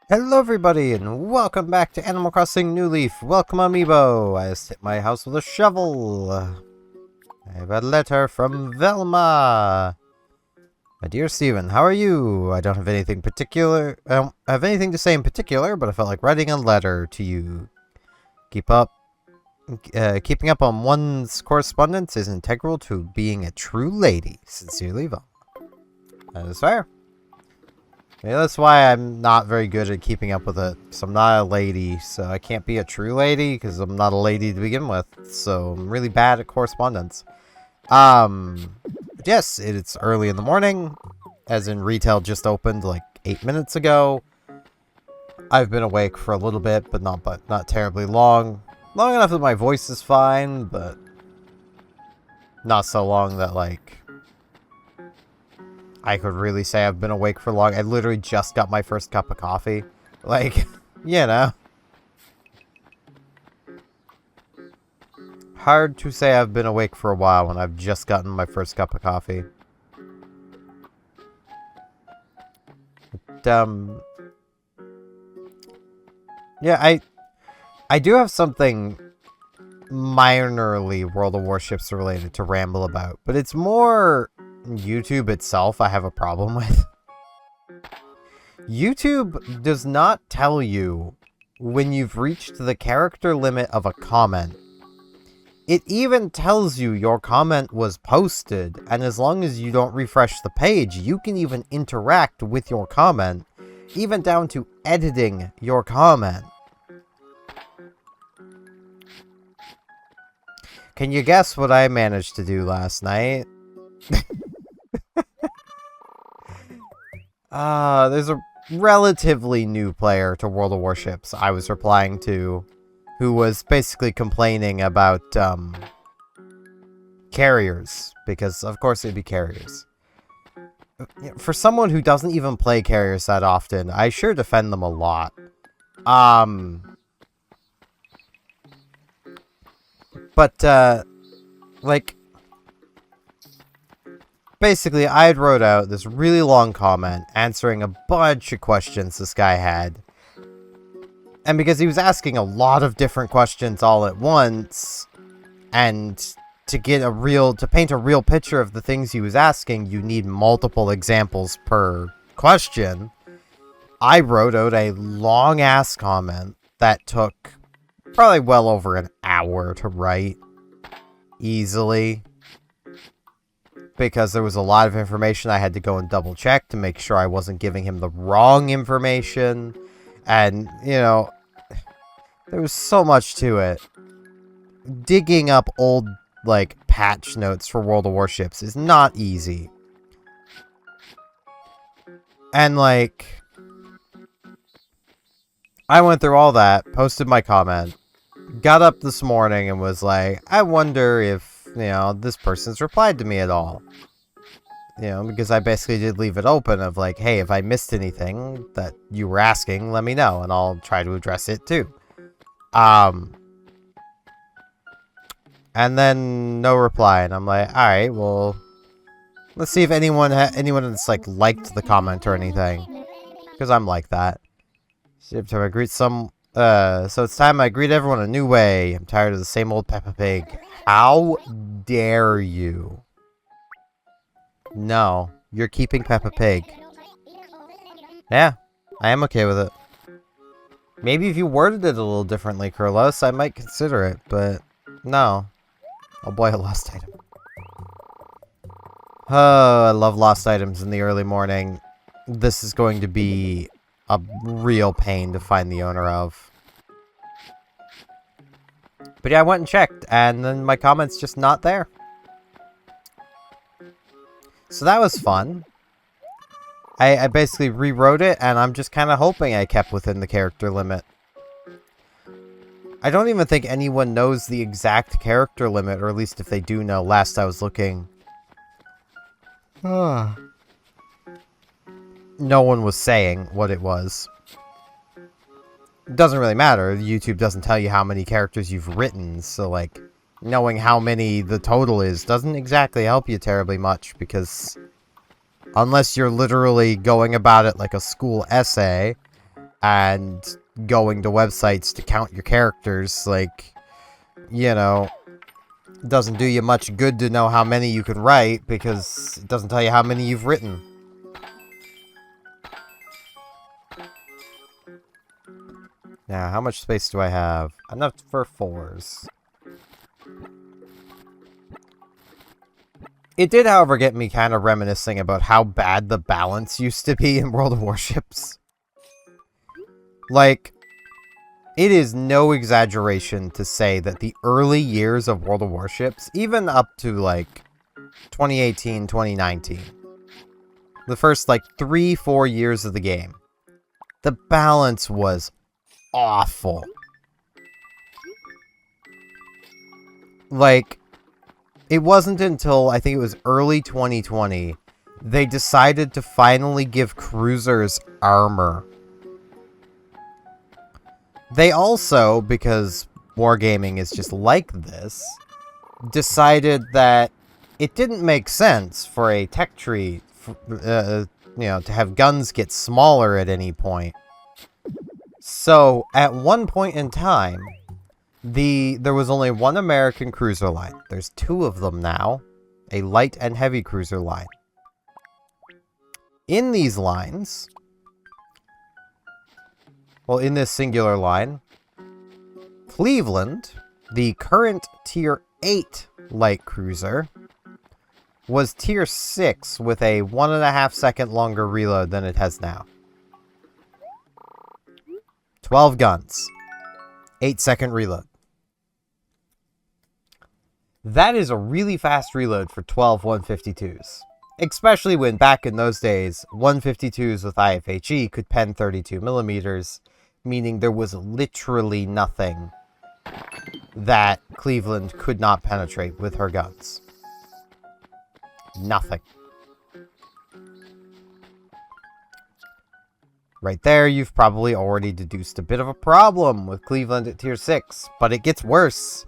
Hello everybody, and welcome back to Animal Crossing New Leaf. Welcome, Amiibo. I just hit my house with a shovel. I have a letter from Velma. My dear Steven, how are you? I don't have anything particular. I don't have anything to say in particular, but I felt like writing a letter to you. Keeping up on one's correspondence is integral to being a true lady. Sincerely, Velma. That is fair. Yeah, that's why I'm not very good at keeping up with it, because I'm not a lady, so I can't be a true lady, because I'm not a lady to begin with, so I'm really bad at correspondence. Yes, it's early in the morning, as in retail just opened like 8 minutes ago. I've been awake for a little bit, but not terribly long. Long enough that my voice is fine, but not so long that, like, I could really say I've been awake for long. I literally just got my first cup of coffee. Like, you know. Hard to say I've been awake for a while when I've just gotten my first cup of coffee. But, yeah, I do have something minorly World of Warships related to ramble about, but it's more YouTube itself I have a problem with. YouTube does not tell you when you've reached the character limit of a comment. It even tells you your comment was posted, and as long as you don't refresh the page, you can even interact with your comment, even down to editing your comment. Can you guess what I managed to do last night? There's a relatively new player to World of Warships I was replying to, who was basically complaining about, carriers, because of course it'd be carriers. For someone who doesn't even play carriers that often, I sure defend them a lot. Like, basically, I had wrote out this really long comment answering a bunch of questions this guy had. And because he was asking a lot of different questions all at once, and to paint a real picture of the things he was asking, you need multiple examples per question. I wrote out a long-ass comment that took probably well over an hour to write. Easily. Because there was a lot of information I had to go and double check to make sure I wasn't giving him the wrong information. And, you know, there was so much to it. Digging up old, like, patch notes for World of Warships is not easy. And, like, I went through all that, posted my comment, got up this morning and was like, I wonder if, you know, this person's replied to me at all. You know, because I basically did leave it open of like, hey, if I missed anything that you were asking, let me know, and I'll try to address it too. And then no reply, and I'm like, alright, well, let's see if anyone that's like liked the comment or anything. Because I'm like that. So it's time I greet everyone a new way. I'm tired of the same old Peppa Pig. How dare you? No, you're keeping Peppa Pig. Yeah, I am okay with it. Maybe if you worded it a little differently, Carlos, I might consider it, but no. Oh boy, a lost item. Oh, I love lost items in the early morning. This is going to be a real pain to find the owner of. But yeah, I went and checked, and then my comment's just not there. So that was fun. I basically rewrote it, and I'm just kind of hoping I kept within the character limit. I don't even think anyone knows the exact character limit, or at least if they do know, last I was looking. no one was saying what it was. It doesn't really matter. YouTube doesn't tell you how many characters you've written, so, like, knowing how many the total is doesn't exactly help you terribly much, because unless you're literally going about it like a school essay and going to websites to count your characters, like, you know, it doesn't do you much good to know how many you can write, because it doesn't tell you how many you've written. Now, how much space do I have? Enough for 4s. It did, however, get me kind of reminiscing about how bad the balance used to be in World of Warships. Like, it is no exaggeration to say that the early years of World of Warships, even up to, like, 2018, 2019, the first, like, 3-4 years of the game, the balance was awful. Like, it wasn't until, I think it was early 2020, they decided to finally give cruisers armor. They also, because wargaming is just like this, decided that it didn't make sense for a tech tree, you know, to have guns get smaller at any point. So, at one point in time, there was only one American cruiser line. There's 2 of them now. A light and heavy cruiser line. In these lines, well, in this singular line, Cleveland, the current Tier 8 light cruiser, was Tier 6 with a 1.5 second longer reload than it has now. 12 guns. 8-second reload. That is a really fast reload for 12 152s. Especially when, back in those days, 152s with IFHE could pen 32mm, meaning there was literally nothing that Cleveland could not penetrate with her guns. Nothing. Right there, you've probably already deduced a bit of a problem with Cleveland at Tier 6, but it gets worse,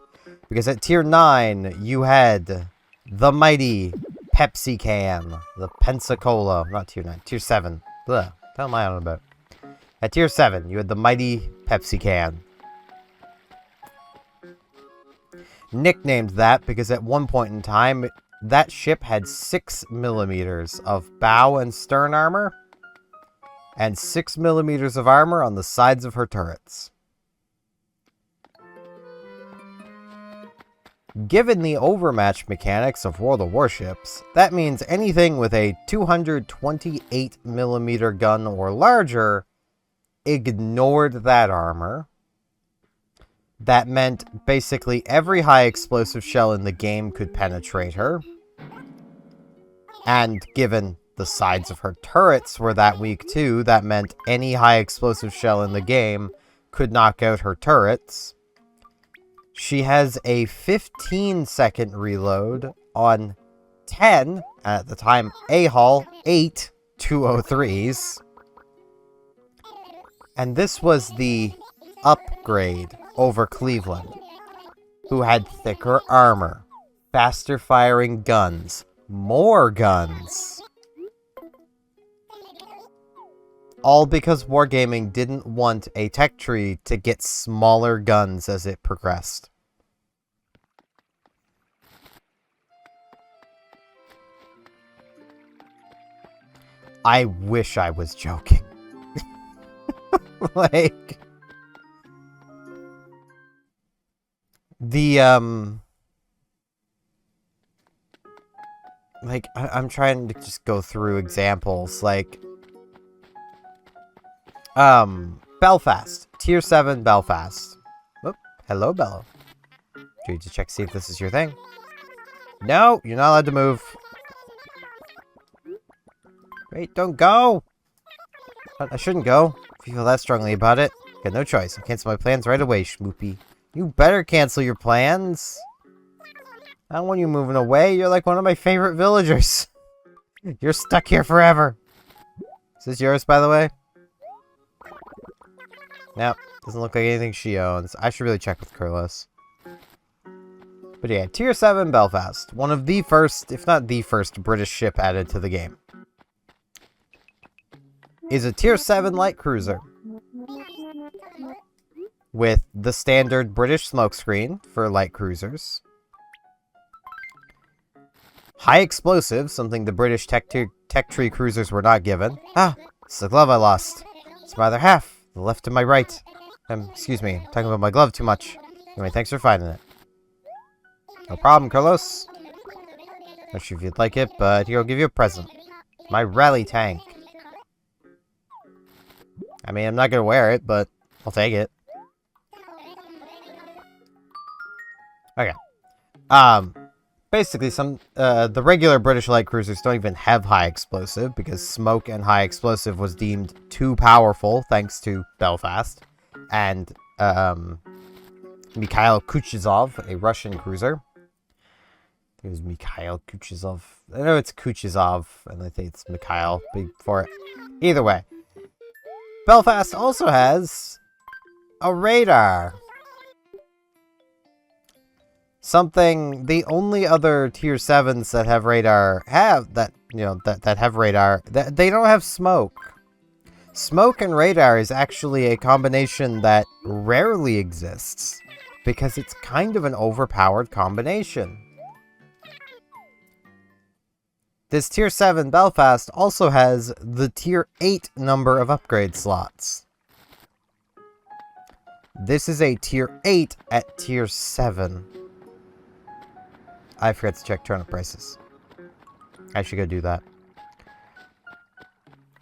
because at Tier 9, you had the mighty Pepsi can, the Pensacola, not Tier 9, Tier 7, what the hell am I on about? At Tier 7, you had the mighty Pepsi can. Nicknamed that because at one point in time, that ship had 6mm of bow and stern armor, and 6mm of armor on the sides of her turrets. Given the overmatch mechanics of World of Warships, that means anything with a 228mm gun or larger ignored that armor. That meant basically every high explosive shell in the game could penetrate her. And given the sides of her turrets were that weak too, that meant any high explosive shell in the game could knock out her turrets. She has a 15-second reload on 10, at the time A-Hull, 8 203s. And this was the upgrade over Cleveland, who had thicker armor, faster firing guns, more guns. All because Wargaming didn't want a tech tree to get smaller guns as it progressed. I wish I was joking. Like, like, I'm trying to just go through examples, like, Belfast. Tier 7 Belfast. Oh, hello, Bello. Do you need to check to see if this is your thing? No, you're not allowed to move. Wait, don't go! I shouldn't go. If you feel that strongly about it, got no choice. I'll cancel my plans right away, Schmoopy. You better cancel your plans. I don't want you moving away. You're like one of my favorite villagers. You're stuck here forever. Is this yours, by the way? Nope. Doesn't look like anything she owns. I should really check with Kurlos. But yeah, Tier 7 Belfast. One of the first, if not the first, British ship added to the game. Is a Tier 7 light cruiser. With the standard British smokescreen for light cruisers. High explosive, something the British tech tree cruisers were not given. Ah, it's the glove I lost. It's my other half, the left to my right. Excuse me, I'm talking about my glove too much. Anyway, thanks for finding it. No problem, Carlos. Not sure if you'd like it, but here, I'll give you a present. My rally tank. I mean, I'm not gonna wear it, but I'll take it. Okay. Basically, the regular British light cruisers don't even have high explosive, because smoke and high explosive was deemed too powerful, thanks to Belfast. And, Mikhail Kuchezov, a Russian cruiser. There's Mikhail Kuchezov. I know it's Kuchezov, and I think it's Mikhail for it. Either way. Belfast also has a radar. Something the only other Tier 7s that have radar have, that have radar, they don't have smoke. Smoke and radar is actually a combination that rarely exists, because it's kind of an overpowered combination. This Tier 7 Belfast also has the Tier 8 number of upgrade slots. This is a Tier 8 at Tier 7. I forgot to check turnip prices. I should go do that.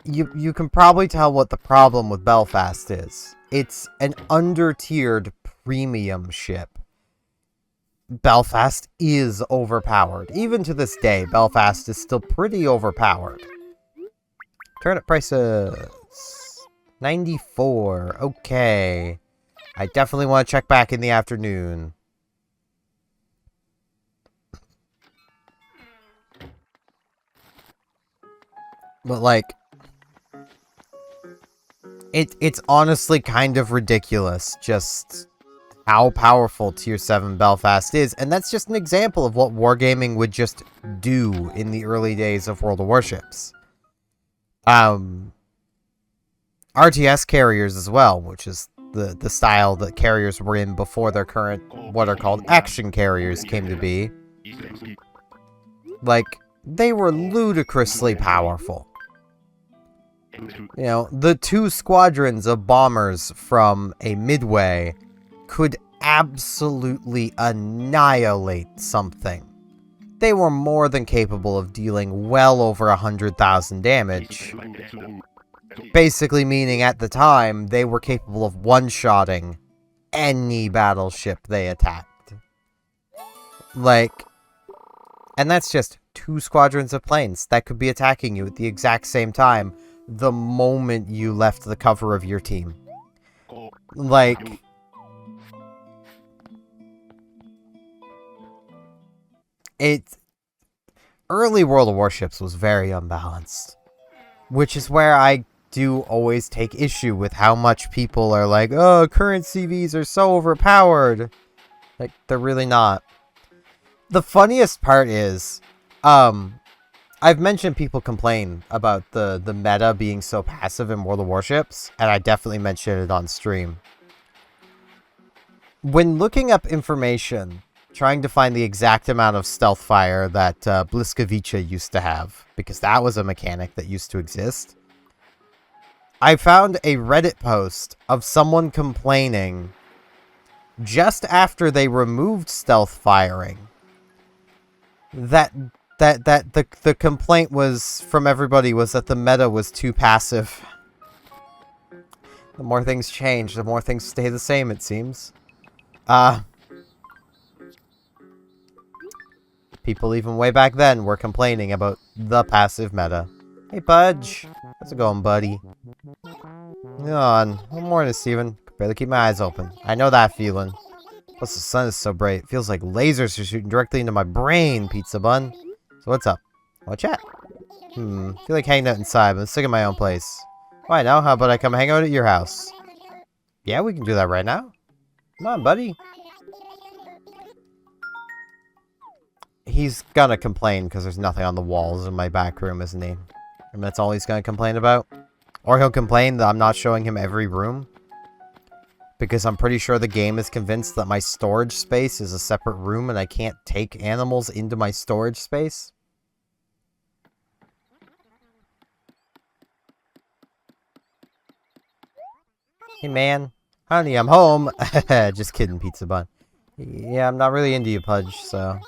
You can probably tell what the problem with Belfast is. It's an under-tiered premium ship. Belfast is overpowered. Even to this day, Belfast is still pretty overpowered. Turnip prices. 94. Okay. I definitely want to check back in the afternoon. But, like, it's honestly kind of ridiculous just how powerful Tier 7 Belfast is. And that's just an example of what wargaming would just do in the early days of World of Warships. RTS carriers as well, which is the style that carriers were in before their current, what are called action carriers, came to be. Like, they were ludicrously powerful. You know, the 2 squadrons of bombers from a Midway could absolutely annihilate something. They were more than capable of dealing well over 100,000 damage. Basically meaning at the time, they were capable of one-shotting any battleship they attacked. Like, and that's just 2 squadrons of planes that could be attacking you at the exact same time the moment you left the cover of your team. Like, early World of Warships was very unbalanced, which is where I do always take issue with how much people are like, oh, current CVs are so overpowered. Like, they're really not. The funniest part is, I've mentioned people complain about the meta being so passive in World of Warships, and I definitely mentioned it on stream. When looking up information, trying to find the exact amount of stealth fire that Bliskovica used to have, because that was a mechanic that used to exist, I found a Reddit post of someone complaining just after they removed stealth firing that the complaint was from everybody was that the meta was too passive. The more things change, the more things stay the same, it seems. People even way back then were complaining about the passive meta. Hey, Budge. How's it going, buddy? Come on. Good morning, Steven. Could barely keep my eyes open. I know that feeling. Plus, the sun is so bright. It feels like lasers are shooting directly into my brain, Pizza Bun. So what's up? Want to chat? Feel like hanging out inside, but I'm sick of my own place. Why now? How about I come hang out at your house? Yeah, we can do that right now. Come on, buddy. He's gonna complain because there's nothing on the walls in my back room, isn't he? And that's all he's gonna complain about? Or he'll complain that I'm not showing him every room. Because I'm pretty sure the game is convinced that my storage space is a separate room and I can't take animals into my storage space. Hey man. Honey, I'm home. Just kidding, Pizza Bun. Yeah, I'm not really into you, Pudge, so...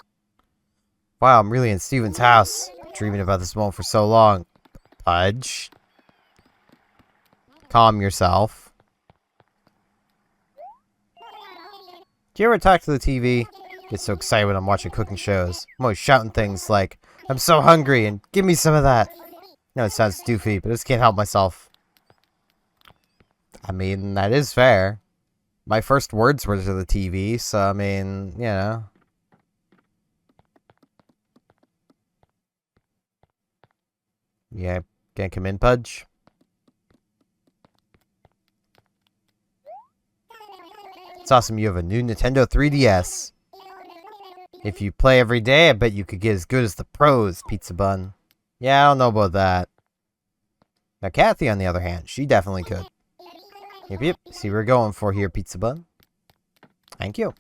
Wow, I'm really in Steven's house. Dreaming about this moment for so long. Pudge. Calm yourself. Do you ever talk to the TV? Get so excited when I'm watching cooking shows. I'm always shouting things like, I'm so hungry and give me some of that. No, it sounds doofy, but I just can't help myself. I mean, that is fair. My first words were to the TV, so I mean, you know. Yeah, can't come in, Pudge? It's awesome you have a new Nintendo 3DS. If you play every day, I bet you could get as good as the pros, Pizza Bun. Yeah, I don't know about that. Now, Kathy, on the other hand, she definitely could. Yep. See what we're going for here, Pizza Bun. Thank you.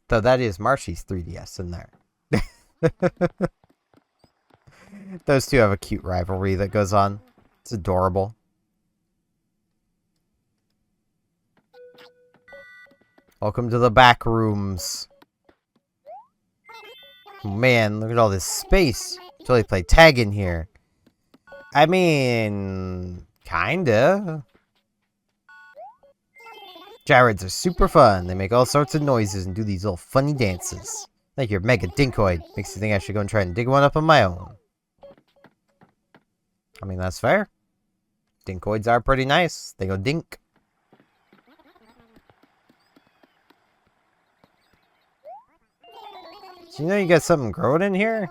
Though that is Marshy's 3DS in there. Those two have a cute rivalry that goes on. It's adorable. Welcome to the back rooms. Man, look at all this space. Totally play tag in here. I mean, kinda. Gyroids are super fun. They make all sorts of noises and do these little funny dances. Like your mega dinkoid. Makes you think I should go and try and dig one up on my own. I mean, that's fair. Dinkoids are pretty nice. They go dink. So you know you got something growing in here?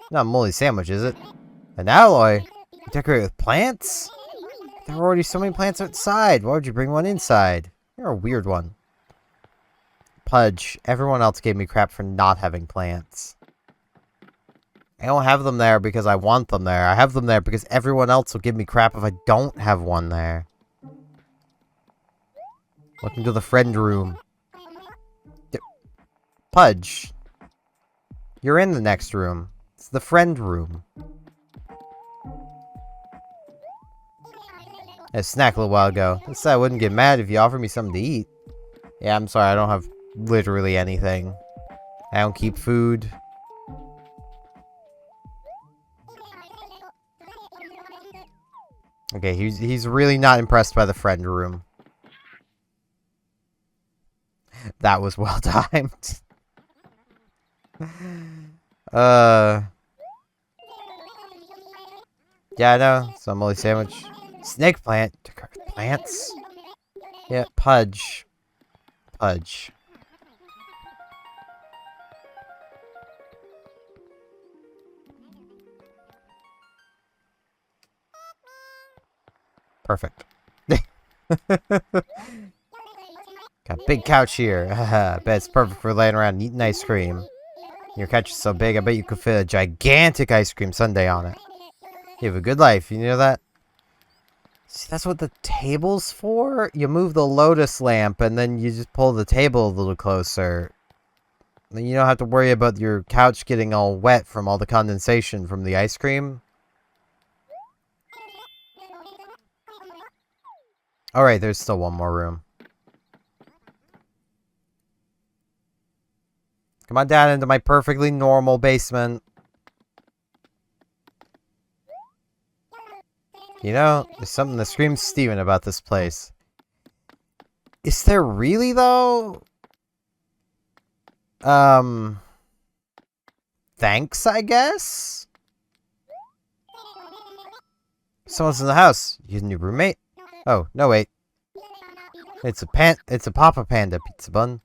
Not a moldy sandwich, is it? An alloy? You decorate with plants? There were already so many plants outside. Why would you bring one inside? You're a weird one. Pudge, everyone else gave me crap for not having plants. I don't have them there because I want them there. I have them there because everyone else will give me crap if I don't have one there. Welcome to the friend room. Pudge. You're in the next room. It's the friend room. I had a snack a little while ago. I said I wouldn't get mad if you offered me something to eat. Yeah, I'm sorry, I don't have literally anything. I don't keep food. Okay, he's really not impressed by the friend room. That was well timed. Yeah, I know. Some moldy sandwich. Snake plant. Plants. Yeah, Pudge. Pudge. Perfect. Got a big couch here. I bet it's perfect for laying around and eating ice cream. Your couch is so big, I bet you could fit a gigantic ice cream sundae on it. You have a good life, you know that? See, that's what the table's for? You move the lotus lamp, and then you just pull the table a little closer. Then you don't have to worry about your couch getting all wet from all the condensation from the ice cream. Alright, there's still one more room. Come on down into my perfectly normal basement. You know, there's something that screams Steven about this place. Is there really, though? Thanks, I guess? Someone's in the house. You a new roommate? Oh, no, wait. It's a Papa Panda, Pizza Bun.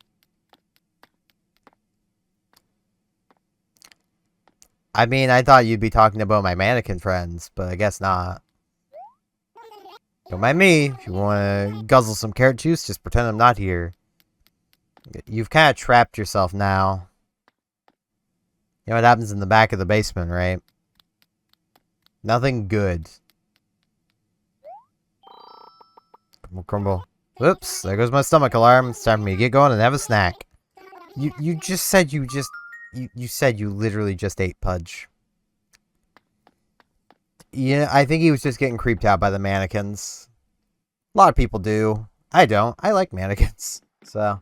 I mean, I thought you'd be talking about my mannequin friends, but I guess not. Don't mind me. If you want to guzzle some carrot juice, just pretend I'm not here. You've kind of trapped yourself now. You know what happens in the back of the basement, right? Nothing good. Crumble, crumble. Whoops, there goes my stomach alarm. It's time for me to get going and have a snack. You just said you said you literally just ate Pudge. Yeah, I think he was just getting creeped out by the mannequins. A lot of people do. I don't. I like mannequins. So,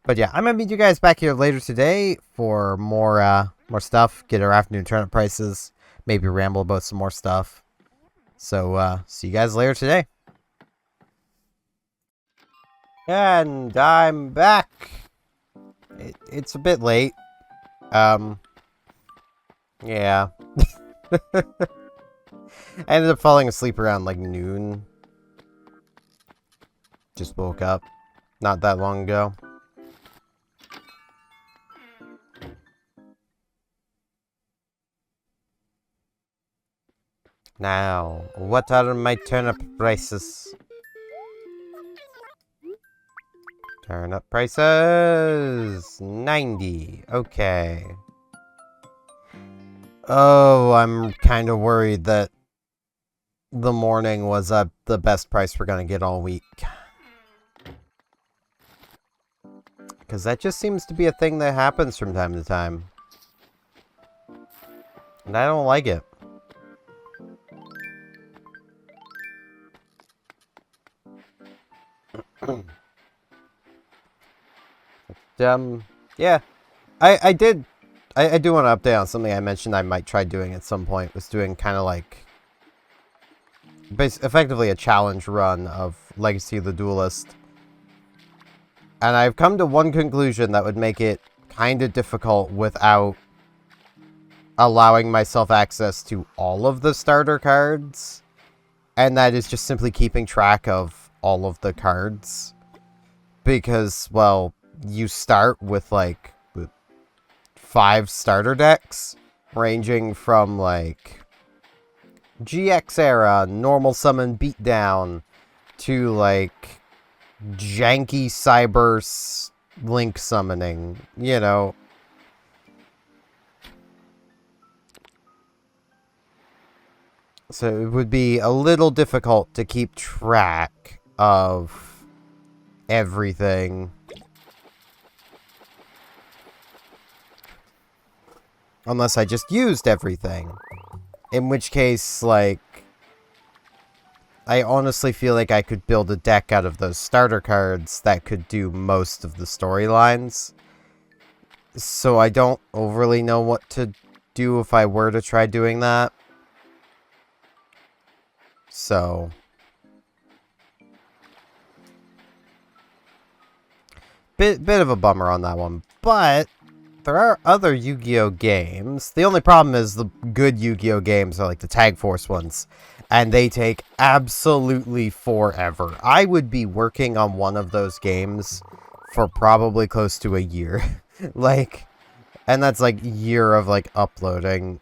but yeah, I'm gonna meet you guys back here later today for more stuff. Get our afternoon turnip prices. Maybe ramble about some more stuff. So, see you guys later today. And I'm back. It's a bit late. Yeah. I ended up falling asleep around like noon. Just woke up not that long ago. Now, what are my turnip prices? Turnip prices! 90. Okay. Oh, I'm kind of worried that the morning was the best price we're going to get all week. Because that just seems to be a thing that happens from time to time. And I don't like it. Yeah. I do want to update on something I mentioned I might try doing at some point. Was doing kind of like effectively a challenge run of Legacy of the Duelist. And I've come to one conclusion that would make it kind of difficult without allowing myself access to all of the starter cards. And that is just simply keeping track of all of the cards. Because, well, you start with like 5 starter decks, ranging from like GX era, normal summon beatdown, to like janky cyber link summoning, you know. So it would be a little difficult to keep track of everything. Unless I just used everything. In which case, like, I honestly feel like I could build a deck out of those starter cards that could do most of the storylines. So I don't overly know what to do if I were to try doing that. So bit of a bummer on that one, but there are other Yu-Gi-Oh games. The only problem is the good Yu-Gi-Oh games are like the Tag Force ones, and they take absolutely forever. I would be working on one of those games for probably close to a year. Like, and that's like a year of like uploading.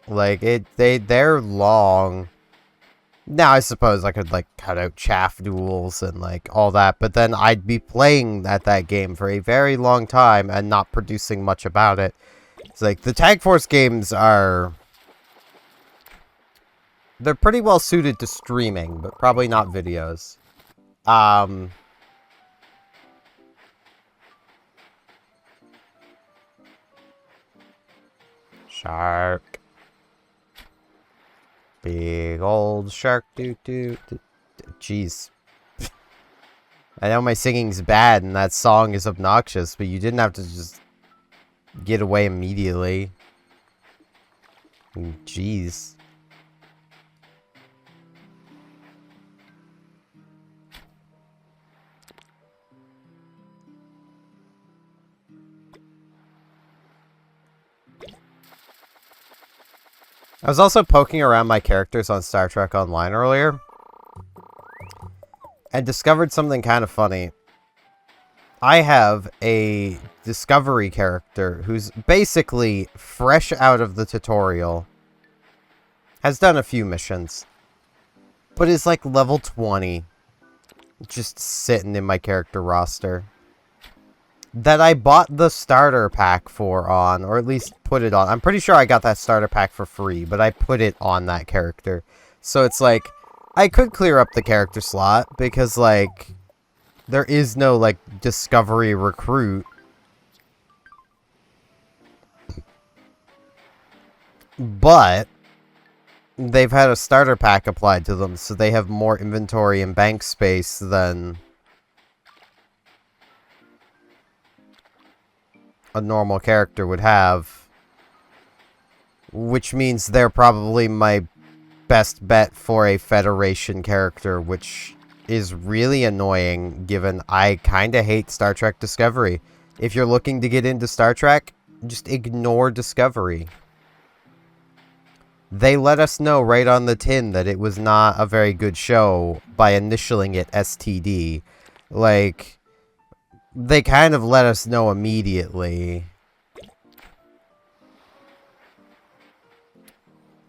Like, they're long. Now, I suppose I could, like, cut out chaff duels and, like, all that, but then I'd be playing at that game for a very long time and not producing much about it. It's like, the Tag Force games are... They're pretty well suited to streaming, but probably not videos. Shark. Big old shark, jeez. I know my singing's bad and that song is obnoxious, but you didn't have to just get away immediately. Jeez. I was also poking around my characters on Star Trek Online earlier, and discovered something kind of funny. I have a Discovery character who's basically fresh out of the tutorial, has done a few missions, but is like level 20, just sitting in my character roster, that I bought the starter pack for on, or at least put it on. I'm pretty sure I got that starter pack for free, but I put it on that character. So it's like, I could clear up the character slot, because like, there is no like Discovery recruit. But they've had a starter pack applied to them, so they have more inventory and bank space than a normal character would have. Which means they're probably my best bet for a Federation character, which is really annoying, given I kinda hate Star Trek Discovery. If you're looking to get into Star Trek, just ignore Discovery. They let us know right on the tin that it was not a very good show by initialing it STD. Like, they kind of let us know immediately.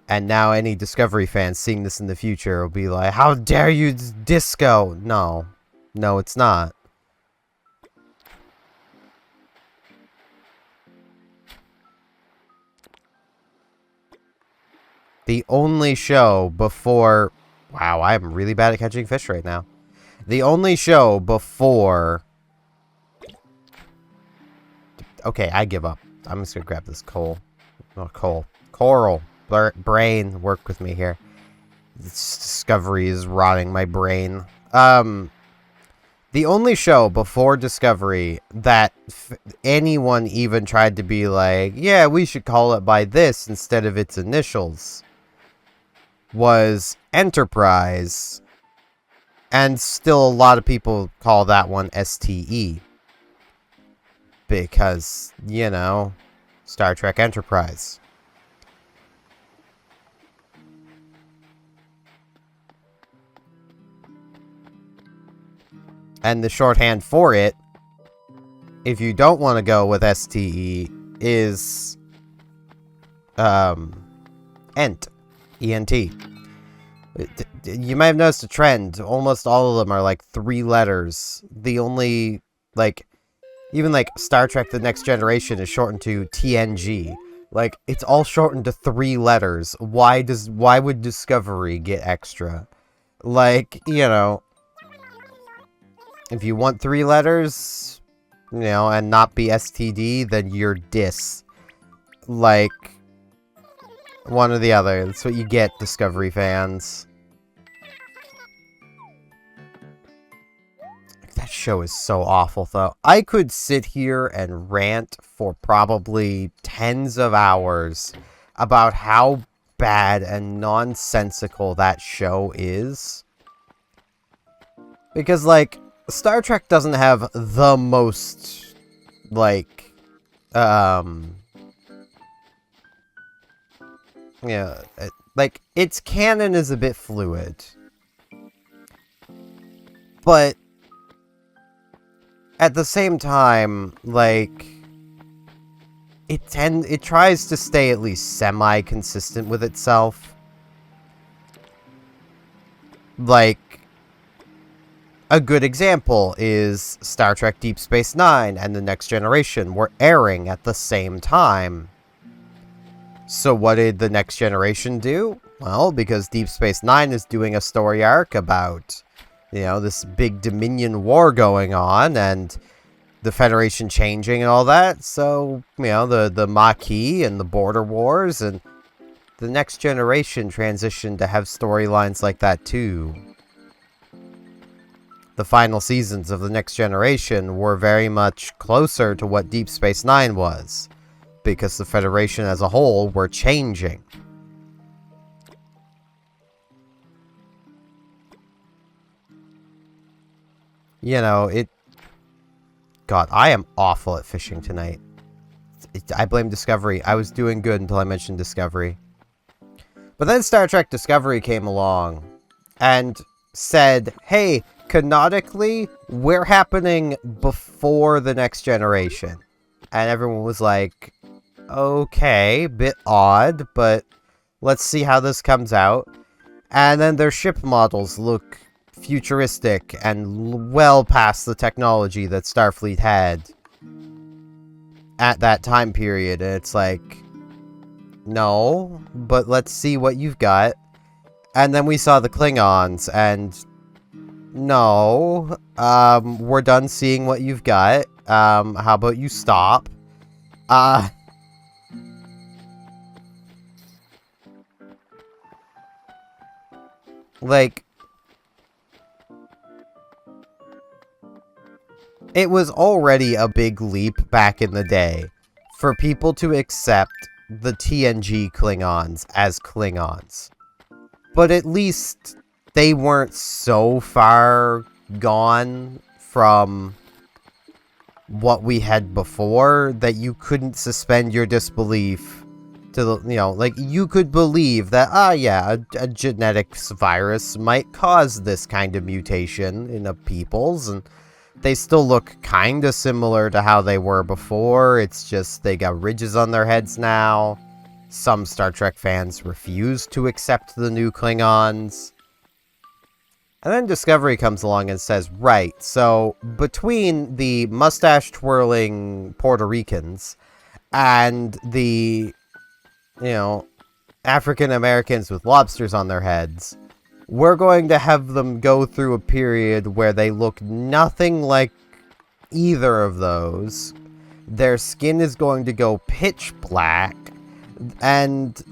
And now any Discovery fans seeing this in the future will be like, how dare you disco? No. No, it's not. The only show before... Wow, I'm really bad at catching fish right now. The only show before... Okay, I give up. I'm just gonna grab this coal. Oh, coal. Coral. Brain, work with me here. This Discovery is rotting my brain. The only show before Discovery that anyone even tried to be like, yeah, we should call it by this instead of its initials, was Enterprise. And still a lot of people call that one STE. Because, you know, Star Trek Enterprise. And the shorthand for it, if you don't want to go with STE, is ENT. E-N-T. You might have noticed a trend. Almost all of them are like 3 letters. The only, like, even like Star Trek The Next Generation is shortened to TNG. Like, it's all shortened to 3 letters. Why would Discovery get extra? Like, you know, if you want 3 letters, you know, and not be STD, then you're dis. Like, one or the other. That's what you get, Discovery fans. That show is so awful, though. I could sit here and rant for probably tens of hours about how bad and nonsensical that show is. Because, like, Star Trek doesn't have the most, like, yeah, like, its canon is a bit fluid. But at the same time, like, it tries to stay at least semi-consistent with itself. Like, a good example is Star Trek Deep Space Nine and The Next Generation were airing at the same time. So what did The Next Generation do? Well, because Deep Space Nine is doing a story arc about, you know, this big Dominion war going on and the Federation changing and all that. So, you know, the Maquis and the border wars, and The Next Generation transitioned to have storylines like that too. The final seasons of The Next Generation were very much closer to what Deep Space Nine was, because the Federation as a whole were changing. You know, God, I am awful at fishing tonight. I blame Discovery. I was doing good until I mentioned Discovery. But then Star Trek Discovery came along and said, hey, canonically, we're happening before the next generation. And everyone was like, okay, bit odd, but let's see how this comes out. And then their ship models look futuristic and well past the technology that Starfleet had at that time period. And it's like, no, but let's see what you've got. And then we saw the Klingons, and no, we're done seeing what you've got. How about you stop? Like, it was already a big leap back in the day for people to accept the TNG Klingons as Klingons. But at least they weren't so far gone from what we had before that you couldn't suspend your disbelief to the, you know, like, you could believe that, yeah, a genetics virus might cause this kind of mutation in a people's, and they still look kind of similar to how they were before. It's just they got ridges on their heads now. Some Star Trek fans refuse to accept the new Klingons. And then Discovery comes along and says, right, so between the mustache-twirling Puerto Ricans and the, you know, African Americans with lobsters on their heads, we're going to have them go through a period where they look nothing like either of those. Their skin is going to go pitch black, and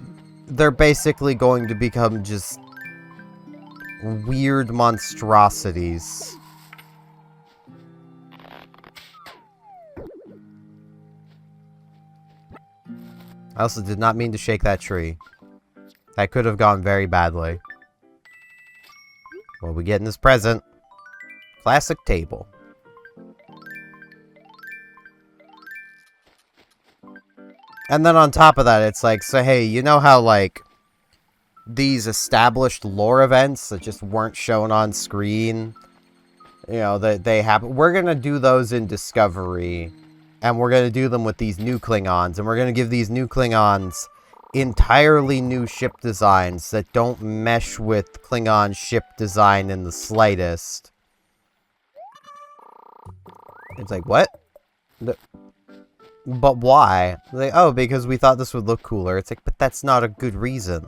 they're basically going to become just weird monstrosities. I also did not mean to shake that tree. That could have gone very badly. What we get in this present? Classic table. And then on top of that, it's like, so hey, you know how, like, these established lore events that just weren't shown on screen, you know, that they happen, we're gonna do those in Discovery, and we're gonna do them with these new Klingons, and we're gonna give these new Klingons entirely new ship designs that don't mesh with Klingon ship design in the slightest. It's like, what? But why? Like, oh, because we thought this would look cooler. It's like, but that's not a good reason.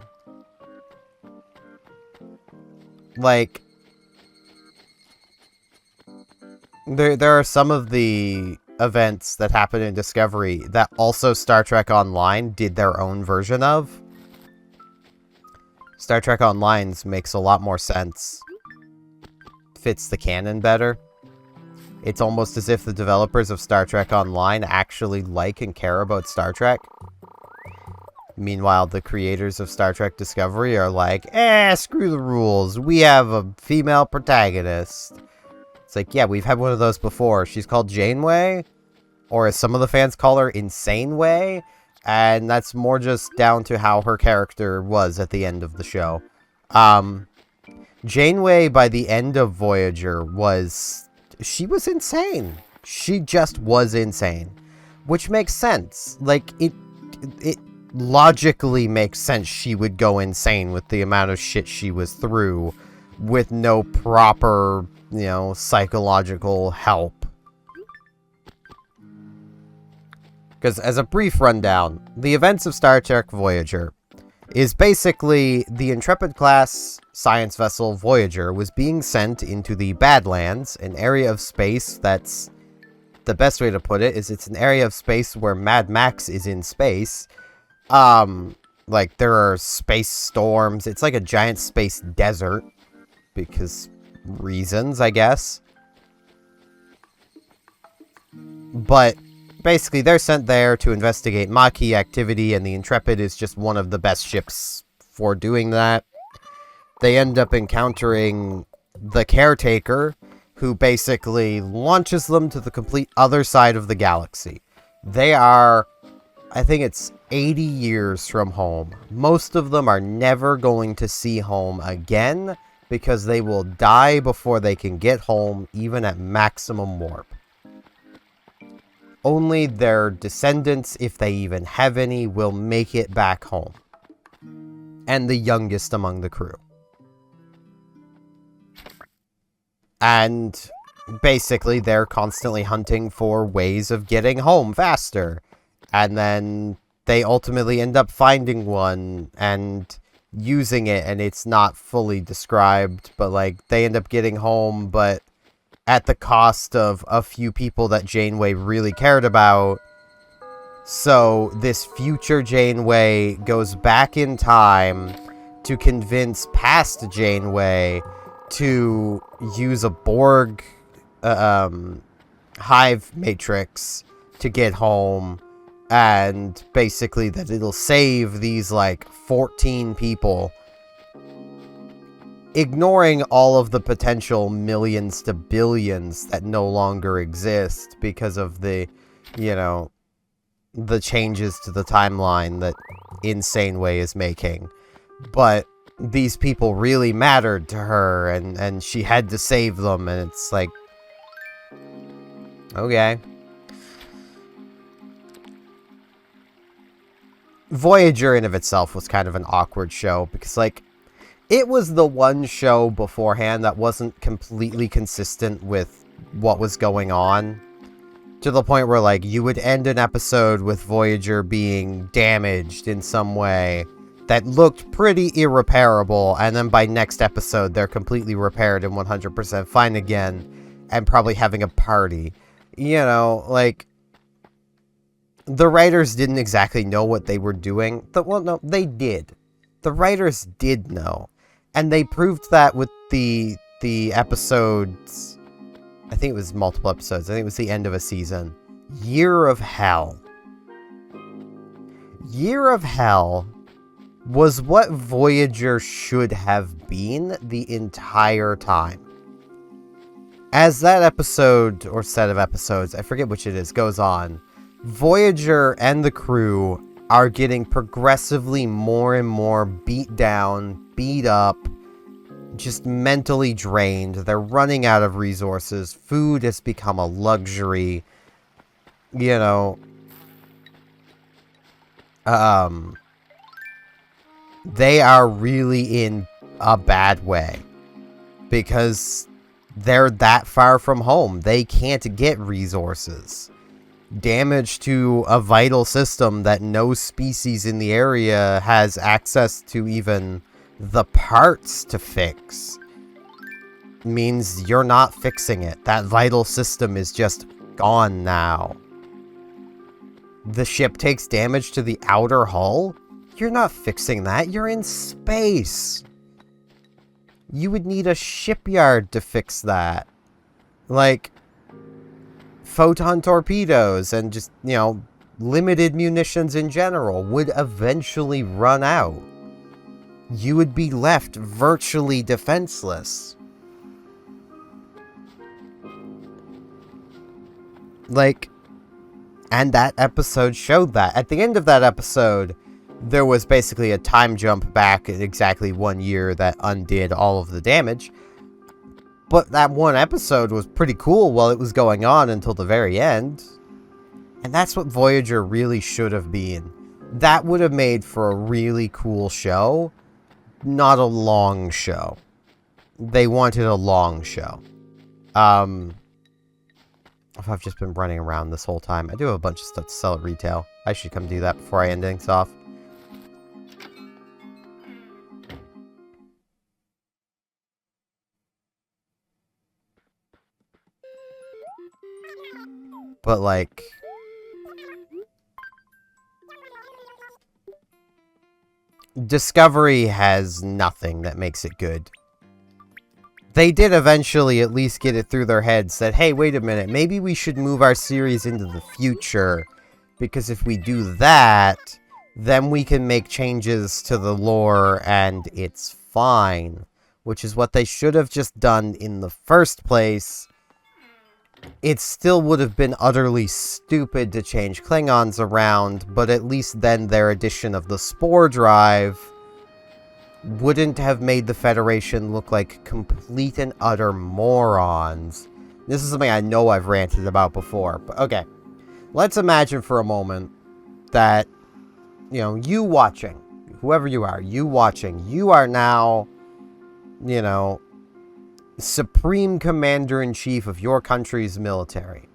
Like, there are some of the events that happen in Discovery that also Star Trek Online did their own version of. Star Trek Online's makes a lot more sense. Fits the canon better. It's almost as if the developers of Star Trek Online actually like and care about Star Trek. Meanwhile, the creators of Star Trek Discovery are like, screw the rules. We have a female protagonist. It's like, yeah, we've had one of those before. She's called Janeway, or as some of the fans call her, Insane Way, and that's more just down to how her character was at the end of the show. Janeway, by the end of Voyager, she was insane. She just was insane. Which makes sense. Like, it logically makes sense she would go insane with the amount of shit she was through with no proper, you know, psychological help. Because as a brief rundown, the events of Star Trek Voyager is basically the Intrepid-class science vessel Voyager was being sent into the Badlands, an area of space that's... The best way to put it is it's an area of space where Mad Max is in space. Like, there are space storms. It's like a giant space desert. Because reasons, I guess. But basically, they're sent there to investigate Maquis activity, and the Intrepid is just one of the best ships for doing that. They end up encountering the Caretaker, who basically launches them to the complete other side of the galaxy. They are, I think it's 80 years from home. Most of them are never going to see home again, because they will die before they can get home, even at maximum warp. Only their descendants, if they even have any, will make it back home. And the youngest among the crew. And basically, they're constantly hunting for ways of getting home faster. And then they ultimately end up finding one and using it, and it's not fully described, but like they end up getting home, but at the cost of a few people that Janeway really cared about. So this future Janeway goes back in time to convince past Janeway to use a Borg hive matrix to get home, and basically that it'll save these like 14 people, ignoring all of the potential millions to billions that no longer exist because of the, you know, the changes to the timeline that Insane Way is making. But these people really mattered to her, and she had to save them, and it's like, okay. Voyager in of itself was kind of an awkward show, because like, it was the one show beforehand that wasn't completely consistent with what was going on. To the point where, like, you would end an episode with Voyager being damaged in some way that looked pretty irreparable, and then by next episode, they're completely repaired and 100% fine again, and probably having a party. You know, like, the writers didn't exactly know what they were doing. Well, no, they did. The writers did know. And they proved that with the episodes, I think it was multiple episodes, I think it was the end of a season. Year of Hell. Year of Hell was what Voyager should have been the entire time. As that episode, or set of episodes, I forget which it is, goes on, Voyager and the crew are getting progressively more and more beat down, beat up, just mentally drained. They're running out of resources. Food has become a luxury. You know, they are really in a bad way because they're that far from home. They can't get resources. Damage to a vital system that no species in the area has access to even the parts to fix means you're not fixing it. That vital system is just gone now. The ship takes damage to the outer hull. You're not fixing that. You're in space. You would need a shipyard to fix that. Like, photon torpedoes and just, you know, limited munitions in general would eventually run out. You would be left virtually defenseless. Like, and that episode showed that. At the end of that episode, there was basically a time jump back at exactly 1 year that undid all of the damage. But that one episode was pretty cool while it was going on until the very end. And that's what Voyager really should have been. That would have made for a really cool show, not a long show. They wanted a long show. I've just been running around this whole time. I do have a bunch of stuff to sell at retail. I should come do that before I end things off. But, like, Discovery has nothing that makes it good. They did eventually at least get it through their heads that, hey, wait a minute, maybe we should move our series into the future, because if we do that, then we can make changes to the lore and it's fine, which is what they should have just done in the first place. It still would have been utterly stupid to change Klingons around, but at least then their addition of the spore drive wouldn't have made the Federation look like complete and utter morons. This is something I know I've ranted about before, but okay. Let's imagine for a moment that, you know, you watching, whoever you are, you watching, you are now, you know, Supreme Commander-in-Chief of your country's military.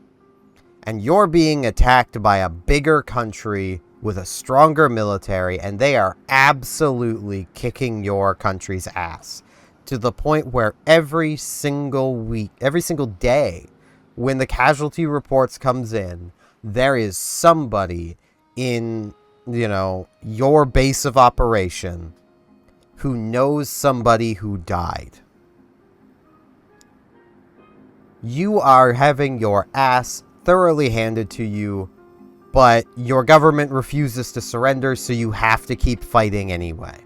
And you're being attacked by a bigger country with a stronger military, and they are absolutely kicking your country's ass. To the point where every single week, every single day, when the casualty reports comes in, there is somebody in, you know, your base of operation who knows somebody who died. You are having your ass thoroughly handed to you, but your government refuses to surrender, so you have to keep fighting anyway.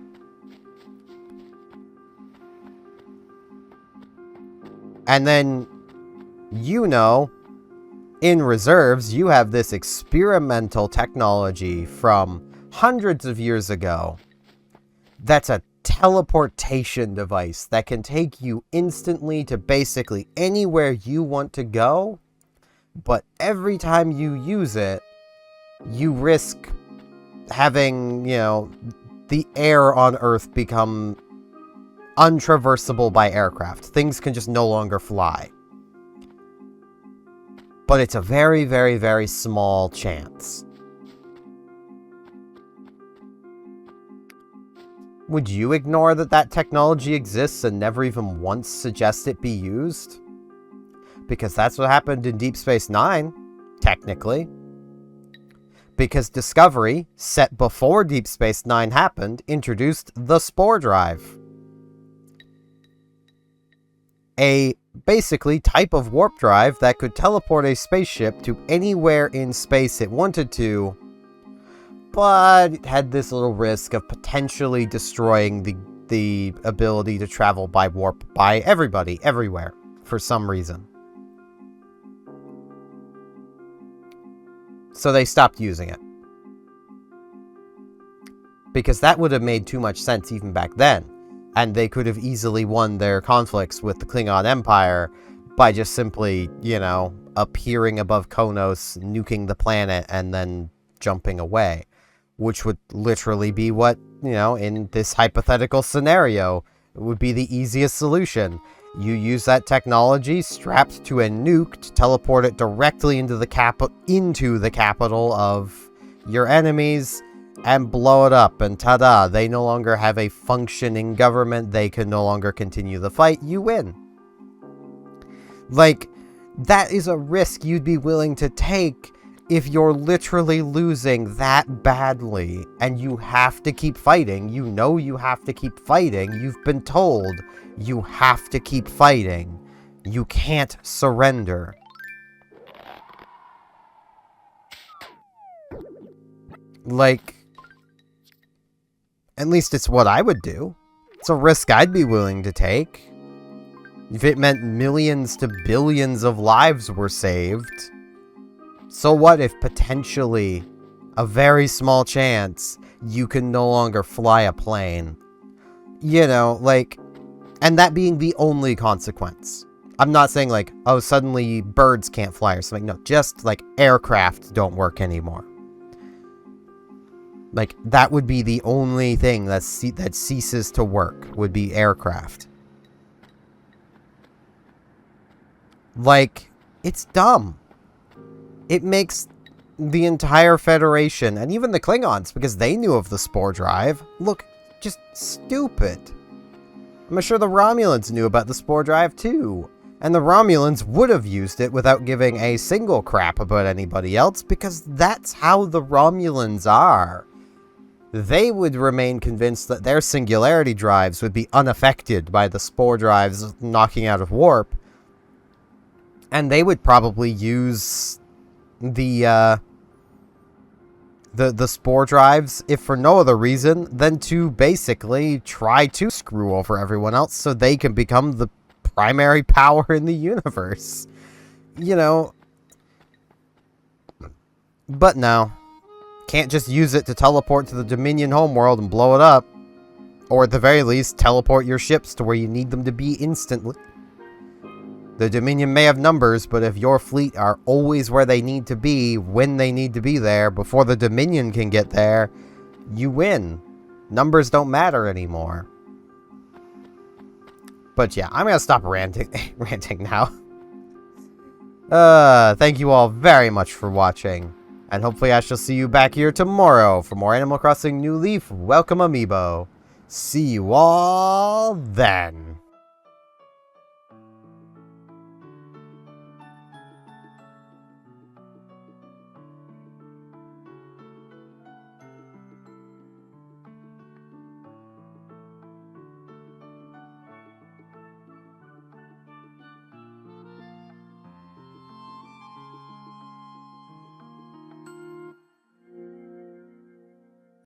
And then, you know, in reserves, you have this experimental technology from hundreds of years ago that's a teleportation device that can take you instantly to basically anywhere you want to go, but every time you use it, you risk having, you know, the air on Earth become untraversable by aircraft. Things can just no longer fly. But it's a very, very, very small chance. Would you ignore that technology exists and never even once suggest it be used? Because that's what happened in Deep Space Nine, technically. Because Discovery, set before Deep Space Nine happened, introduced the Spore Drive. A basically type of warp drive that could teleport a spaceship to anywhere in space it wanted to, but it had this little risk of potentially destroying the ability to travel by warp by everybody, everywhere, for some reason. So they stopped using it. Because that would have made too much sense even back then. And they could have easily won their conflicts with the Klingon Empire by just simply, you know, appearing above Konos, nuking the planet, and then jumping away. Which would literally be what, you know, in this hypothetical scenario, would be the easiest solution. You use that technology strapped to a nuke to teleport it directly into the capital of your enemies and blow it up, and ta-da, they no longer have a functioning government, they can no longer continue the fight, you win. Like, that is a risk you'd be willing to take if you're literally losing that badly, and you have to keep fighting. You know you have to keep fighting. You've been told you have to keep fighting. You can't surrender. Like, at least it's what I would do. It's a risk I'd be willing to take. If it meant millions to billions of lives were saved. So what if potentially, a very small chance, you can no longer fly a plane? You know, like, and that being the only consequence. I'm not saying like, oh, suddenly birds can't fly or something. No, just like aircraft don't work anymore. Like, that would be the only thing that ceases to work, would be aircraft. Like, it's dumb. It makes the entire Federation, and even the Klingons, because they knew of the Spore Drive, look just stupid. I'm sure the Romulans knew about the Spore Drive too. And the Romulans would have used it without giving a single crap about anybody else, because that's how the Romulans are. They would remain convinced that their singularity drives would be unaffected by the Spore Drives knocking out of warp. And they would probably use the Spore Drives, if for no other reason, than to basically try to screw over everyone else so they can become the primary power in the universe. You know. But no. Can't just use it to teleport to the Dominion homeworld and blow it up. Or at the very least, teleport your ships to where you need them to be instantly. The Dominion may have numbers, but if your fleet are always where they need to be, when they need to be there, before the Dominion can get there, you win. Numbers don't matter anymore. But yeah, I'm gonna stop ranting now. Thank you all very much for watching. And hopefully I shall see you back here tomorrow for more Animal Crossing New Leaf Welcome Amiibo. See you all then.